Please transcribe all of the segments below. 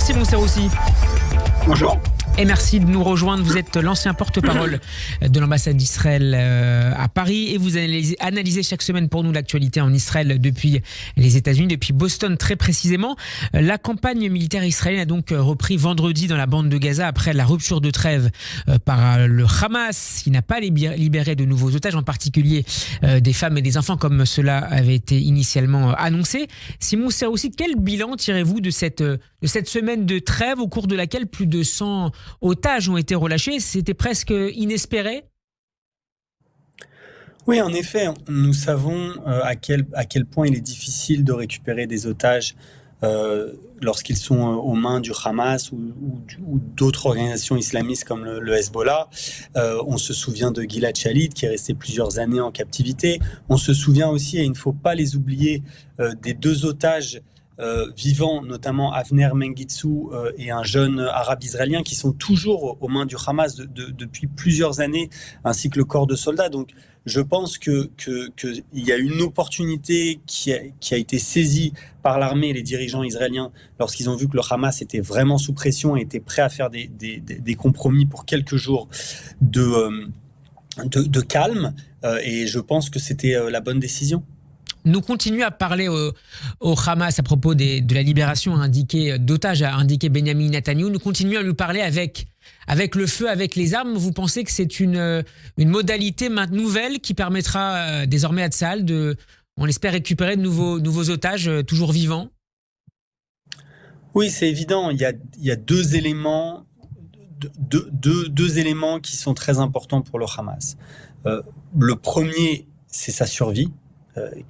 Merci Moussa aussi. Bonjour. Et merci de nous rejoindre. Vous êtes l'ancien porte-parole de l'ambassade d'Israël à Paris et vous analysez chaque semaine pour nous l'actualité en Israël depuis les États-Unis, depuis Boston très précisément. La campagne militaire israélienne a donc repris vendredi dans la bande de Gaza après la rupture de trêve par le Hamas qui n'a pas libéré de nouveaux otages, en particulier des femmes et des enfants comme cela avait été initialement annoncé. Simon Serroussi, quel bilan tirez-vous de cette semaine de trêve au cours de laquelle plus de 100 otages ont été relâchés? C'était presque inespéré. Oui, en effet, nous savons à quel point il est difficile de récupérer des otages lorsqu'ils sont aux mains du Hamas ou d'autres organisations islamistes comme le Hezbollah. On se souvient de Gilad Shalit qui est resté plusieurs années en captivité. On se souvient aussi, et il ne faut pas les oublier, des deux otages vivants, notamment Avner Mengistu et un jeune arabe israélien qui sont toujours aux mains du Hamas depuis plusieurs années, ainsi que le corps de soldats. Donc je pense qu'il y a une opportunité qui a été saisie par l'armée et les dirigeants israéliens lorsqu'ils ont vu que le Hamas était vraiment sous pression et était prêt à faire des compromis pour quelques jours de calme. Et je pense que c'était la bonne décision. Nous continuons à parler au Hamas à propos de la libération d'otages, a indiqué Benjamin Netanyahou. Nous continuons à lui parler avec le feu, avec les armes. Vous pensez que c'est une modalité nouvelle qui permettra désormais à Tsahal on espère, récupérer de nouveaux otages toujours vivants? Oui, c'est évident. Il y a deux éléments qui sont très importants pour le Hamas. Le premier, c'est sa survie.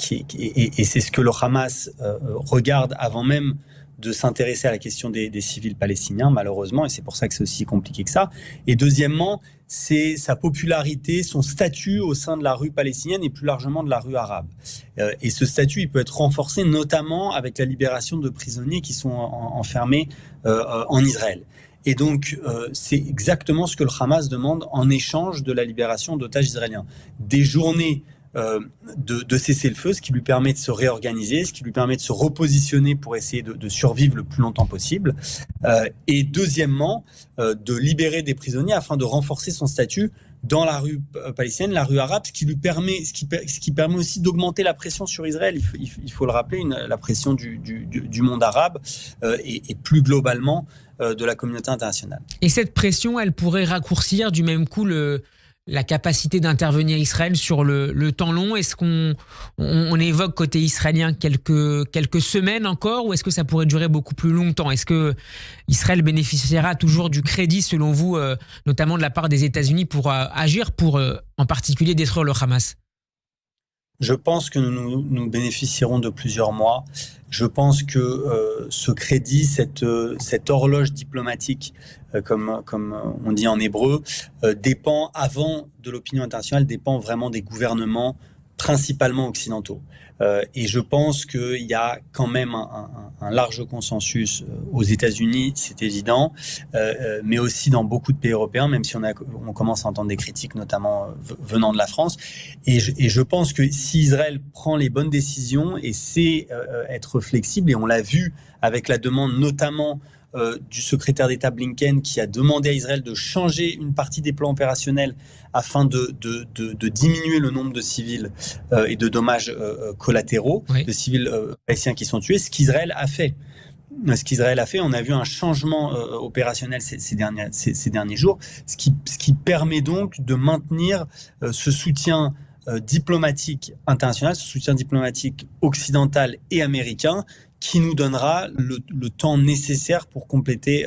Et c'est ce que le Hamas regarde avant même de s'intéresser à la question des civils palestiniens, malheureusement, et c'est pour ça que c'est aussi compliqué que ça. Et deuxièmement, c'est sa popularité, son statut au sein de la rue palestinienne et plus largement de la rue arabe. Et ce statut, il peut être renforcé notamment avec la libération de prisonniers qui sont enfermés en Israël. Et donc, c'est exactement ce que le Hamas demande en échange de la libération d'otages israéliens. Des journées de cesser le feu, ce qui lui permet de se réorganiser, ce qui lui permet de se repositionner pour essayer de survivre le plus longtemps possible. Et deuxièmement, de libérer des prisonniers afin de renforcer son statut dans la rue palestinienne, la rue arabe, ce qui permet aussi d'augmenter la pression sur Israël. Il faut le rappeler, la pression du monde arabe et plus globalement de la communauté internationale. Et cette pression, elle pourrait raccourcir du même coup la capacité d'intervenir Israël sur le temps long? Est-ce qu'on évoque côté israélien quelques semaines encore, ou est-ce que ça pourrait durer beaucoup plus longtemps? Est-ce que Israël bénéficiera toujours du crédit, selon vous, notamment de la part des États-Unis, pour agir pour, en particulier, détruire le Hamas? Je pense que nous bénéficierons de plusieurs mois. Je pense que ce crédit, cette horloge diplomatique, comme on dit en hébreu, dépend, avant de l'opinion internationale, dépend vraiment des gouvernements, principalement occidentaux. Et je pense qu'il y a quand même un large consensus aux États-Unis, c'est évident, mais aussi dans beaucoup de pays européens, même si on commence à entendre des critiques, notamment venant de la France. Et je pense que si Israël prend les bonnes décisions et sait être flexible, et on l'a vu avec la demande notamment du secrétaire d'État Blinken, qui a demandé à Israël de changer une partie des plans opérationnels afin de diminuer le nombre de civils et de dommages collatéraux, oui, de civils palestiniens qui sont tués, ce qu'Israël a fait. On a vu un changement opérationnel ces derniers jours, ce qui permet donc de maintenir ce soutien diplomatique international, ce soutien diplomatique occidental et américain, qui nous donnera le temps nécessaire pour compléter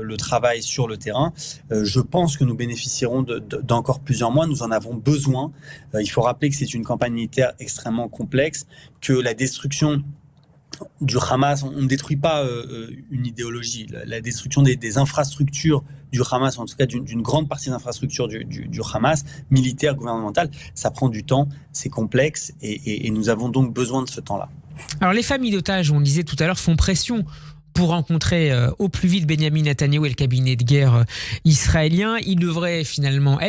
le travail sur le terrain. Je pense que nous bénéficierons d'encore plusieurs mois. Nous en avons besoin. Il faut rappeler que c'est une campagne militaire extrêmement complexe, que la destruction du Hamas, on ne détruit pas une idéologie. La destruction des infrastructures du Hamas, en tout cas d'une grande partie des infrastructures du Hamas, militaires, gouvernementales, ça prend du temps, c'est complexe et nous avons donc besoin de ce temps-là. Alors les familles d'otages, on le disait tout à l'heure, font pression pour rencontrer au plus vite Benyamin Netanyahou et le cabinet de guerre israélien. Elle devrait finalement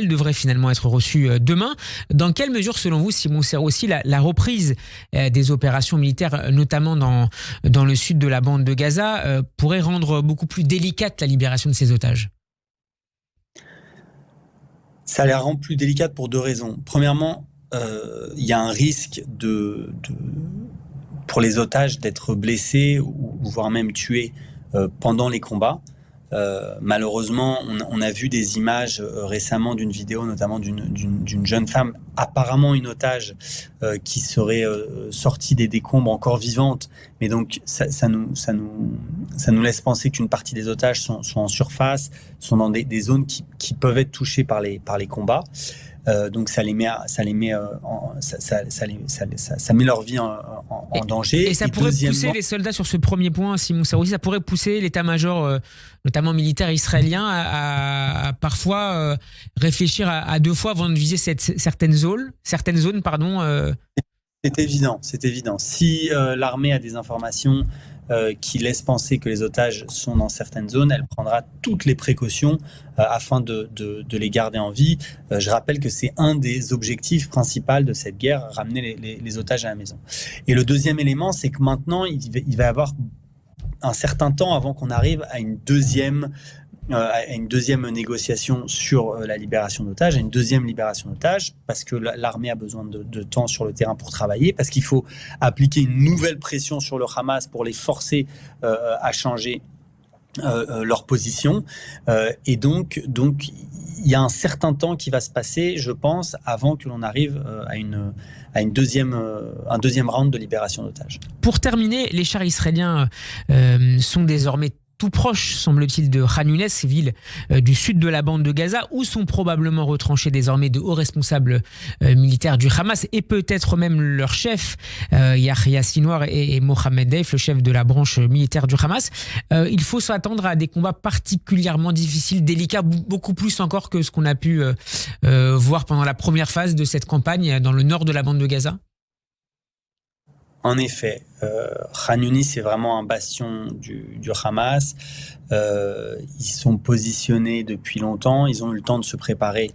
être reçue demain. Dans quelle mesure, selon vous, Simon Serroussi, la reprise des opérations militaires, notamment dans le sud de la bande de Gaza, pourrait rendre beaucoup plus délicate la libération de ces otages ? Ça la rend plus délicate pour deux raisons. Premièrement, il y a un risque pour les otages d'être blessés ou voire même tués pendant les combats. Malheureusement, on a vu des images récemment d'une vidéo, notamment d'une jeune femme, apparemment une otage, qui serait sortie des décombres encore vivante. Mais donc, ça nous laisse penser qu'une partie des otages sont en surface, sont dans des zones qui peuvent être touchées par les combats. Donc ça met leur vie en danger. Et ça pourrait pousser les soldats sur ce premier point, Simon Serroussi, ça pourrait pousser l'état-major, notamment militaire israélien, à parfois réfléchir à deux fois avant de viser certaines zones. C'est évident. Si l'armée a des informations qui laissent penser que les otages sont dans certaines zones, elle prendra toutes les précautions afin de les garder en vie. Je rappelle que c'est un des objectifs principaux de cette guerre, ramener les otages à la maison. Et le deuxième élément, c'est que maintenant, il va y avoir un certain temps avant qu'on arrive à une deuxième négociation sur la libération d'otages, à une deuxième libération d'otages, parce que l'armée a besoin de temps sur le terrain pour travailler, parce qu'il faut appliquer une nouvelle pression sur le Hamas pour les forcer à changer leur position. Et donc, il y a un certain temps qui va se passer, je pense, avant que l'on arrive à un deuxième round de libération d'otages. Pour terminer, les chars israéliens sont désormais tout proche, semble-t-il, de Khan Younes, ville du sud de la bande de Gaza, où sont probablement retranchés désormais de hauts responsables militaires du Hamas et peut-être même leur chef, Yahya Sinwar et Mohamed Deif, le chef de la branche militaire du Hamas. Il faut s'attendre à des combats particulièrement difficiles, délicats, beaucoup plus encore que ce qu'on a pu voir pendant la première phase de cette campagne dans le nord de la bande de Gaza. En effet, Khan Younis est vraiment un bastion du Hamas. Ils sont positionnés depuis longtemps. Ils ont eu le temps de se préparer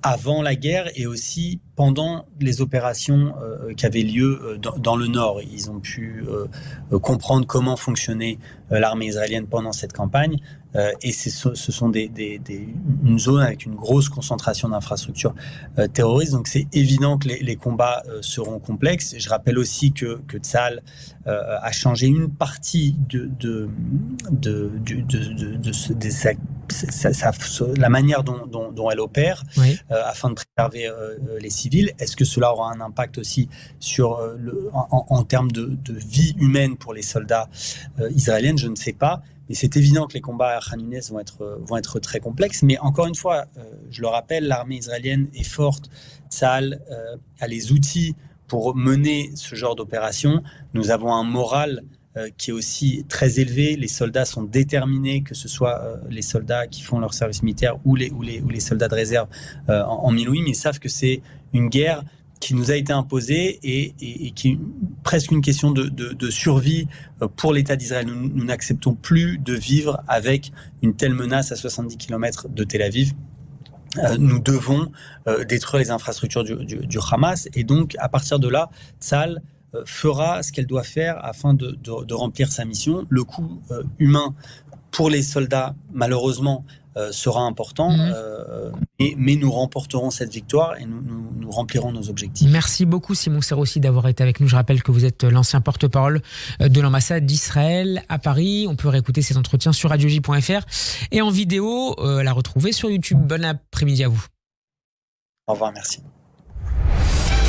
avant la guerre et aussi pendant les opérations qui avaient lieu dans le nord. Ils ont pu comprendre comment fonctionnait l'armée israélienne pendant cette campagne. Et ce sont une zone avec une grosse concentration d'infrastructures terroristes. Donc c'est évident que les combats seront complexes. Je rappelle aussi que Tsahal a changé une partie de la manière dont elle opère, oui, afin de préserver les civils. Est-ce que cela aura un impact aussi sur en termes de vie humaine pour les soldats israéliens? Je ne sais pas. Et c'est évident que les combats à Khan Younes vont être très complexes. Mais encore une fois, je le rappelle, l'armée israélienne est forte. Tsahal a les outils pour mener ce genre d'opération. Nous avons un moral qui est aussi très élevé. Les soldats sont déterminés, que ce soit les soldats qui font leur service militaire ou les soldats de réserve en Milouim. Ils savent que c'est une guerre qui nous a été imposée et qui est presque une question de survie pour l'État d'Israël. Nous n'acceptons plus de vivre avec une telle menace à 70 km de Tel Aviv. Nous devons détruire les infrastructures du Hamas. Et donc, à partir de là, Tsahal fera ce qu'elle doit faire afin de remplir sa mission. Le coût humain pour les soldats, malheureusement, sera important, mais nous remporterons cette victoire et nous remplirons nos objectifs. Merci beaucoup Simon Serroussi d'avoir été avec nous. Je rappelle que vous êtes l'ancien porte-parole de l'ambassade d'Israël à Paris. On peut réécouter cet entretien sur radioj.fr et en vidéo la retrouver sur YouTube. Bon après-midi à vous. Au revoir, merci.